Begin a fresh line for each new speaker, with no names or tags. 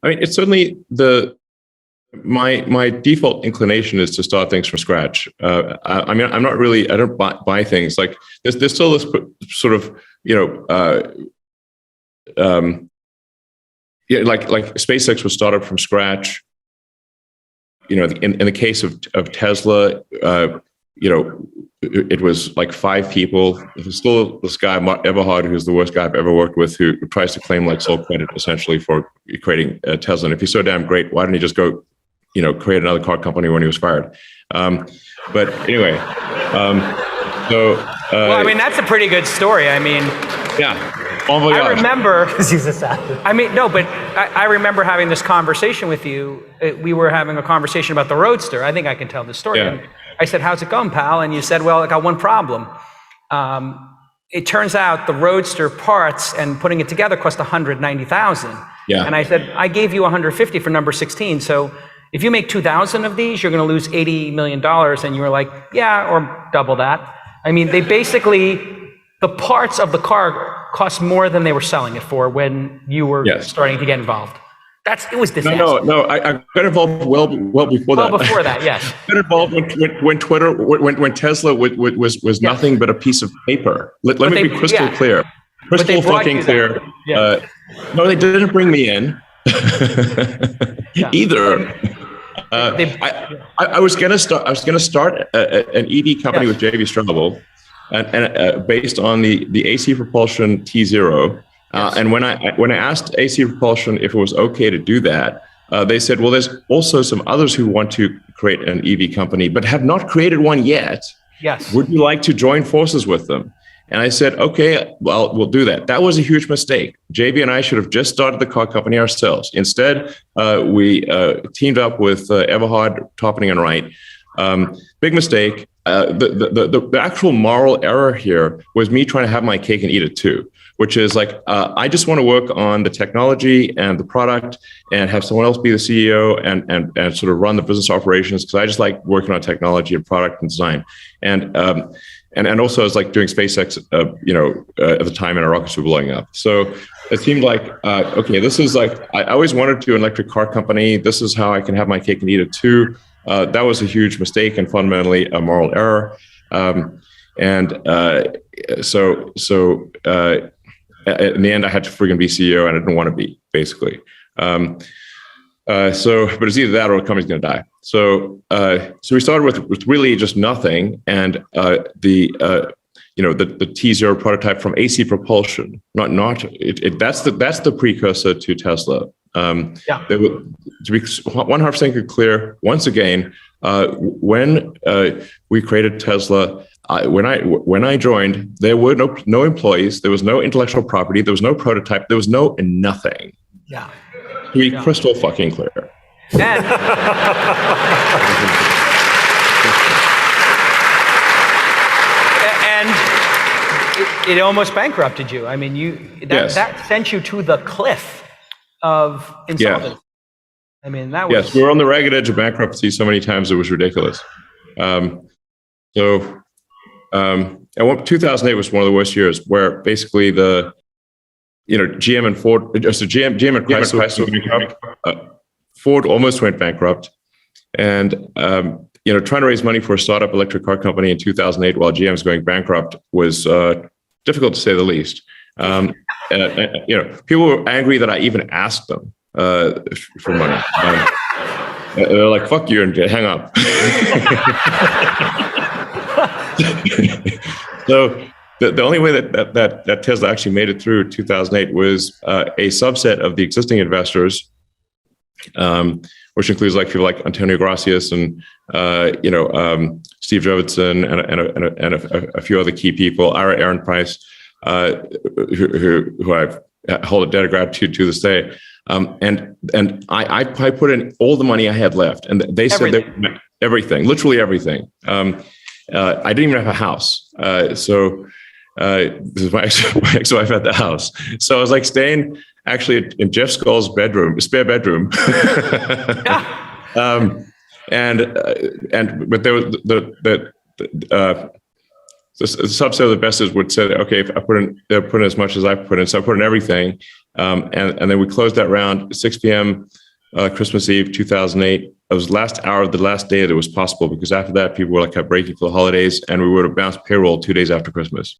I mean, it's certainly my default inclination is to start things from scratch. I mean, I don't buy things like there's still this sort of, like SpaceX was started from scratch. In the case of Tesla, it was like 5 people. There's still this guy, Everhard, who's the worst guy I've ever worked with, who tries to claim like sole credit essentially for creating Tesla. And if he's so damn great, why didn't he just go, create another car company when he was fired? But anyway,
well, I mean, that's a pretty good story. I mean,
yeah.
I remember.
He's assassin.
I mean, no, but I remember having this conversation with you. We were having a conversation about the Roadster. I think I can tell this story.
Yeah.
And I said, "How's it going, pal?" And you said, "Well, I got one problem. It turns out the Roadster parts and putting it together cost $190,000."
Yeah.
And I said, "I gave you $150 for number 16. So if you make 2,000 of these, you're going to lose $80 million." And you were like, "Yeah, or double that." I mean, they basically, the parts of the car cost more than they were selling it for when you were starting to get involved. It was disaster.
No, I got involved well before that.
Well before that, yes.
I got involved when Tesla was nothing but a piece of paper. Let me be crystal clear. Crystal fucking clear.
Yeah.
No, they didn't bring me in either. I was gonna start an EV company with JV Straubel, and based on the AC propulsion T0. And when I asked AC Propulsion if it was okay to do that, they said, well, there's also some others who want to create an EV company, but have not created one yet.
Yes.
Would you like to join forces with them? And I said, okay, well, we'll do that. That was a huge mistake. JB and I should have just started the car company ourselves. Instead, we teamed up with Everhard, Topping and Wright. Big mistake. The actual moral error here was me trying to have my cake and eat it too, which is like, I just want to work on the technology and the product and have someone else be the CEO and sort of run the business operations, because I just like working on technology and product and design. And also I was like doing SpaceX, at the time, and our rockets were blowing up. So it seemed like, okay, this is like, I always wanted to do an electric car company. This is how I can have my cake and eat it too. That was a huge mistake and fundamentally a moral error. So in the end, I had to friggin' be CEO, and I didn't want to be, basically. But it's either that or the company's going to die. So we started with really just nothing, and the T0 prototype from AC Propulsion. That's the precursor to Tesla. To be 100% clear, once again, when we created Tesla, when I joined, there were no employees, there was no intellectual property, there was no prototype, there was no nothing.
Yeah.
To be crystal fucking clear.
And it almost bankrupted you. I mean, that sent you to the cliff of insolvency.
Yeah.
I mean, that was...
Yes, we were on the ragged edge of bankruptcy so many times it was ridiculous. And 2008 was one of the worst years, where basically GM and Ford, so GM and Chrysler went bankrupt. Ford almost went bankrupt, and trying to raise money for a startup electric car company in 2008 while GM was going bankrupt was difficult to say the least. People were angry that I even asked them for money. They're like, "Fuck you," and hang up. So the only way that Tesla actually made it through 2008 was a subset of the existing investors, which includes like people like Antonio Gracias and Steve Jurvetson and a few other key people, Ira Ehrenpreis, who I hold a debt of gratitude to this day. And I put in all the money I had left, and they said everything, literally everything. I didn't even have a house. So this is my ex-wife at the house. So I was like staying actually in Jeff Skull's bedroom, spare bedroom. But there was the subset of the investors would say, okay, if they're putting as much as I put in, so I put in everything. And then we closed that round 6 p.m. Christmas Eve, 2008. It was the last hour of the last day that it was possible, because after that, people were like kept breaking for the holidays, and we would have bounced payroll 2 days after Christmas.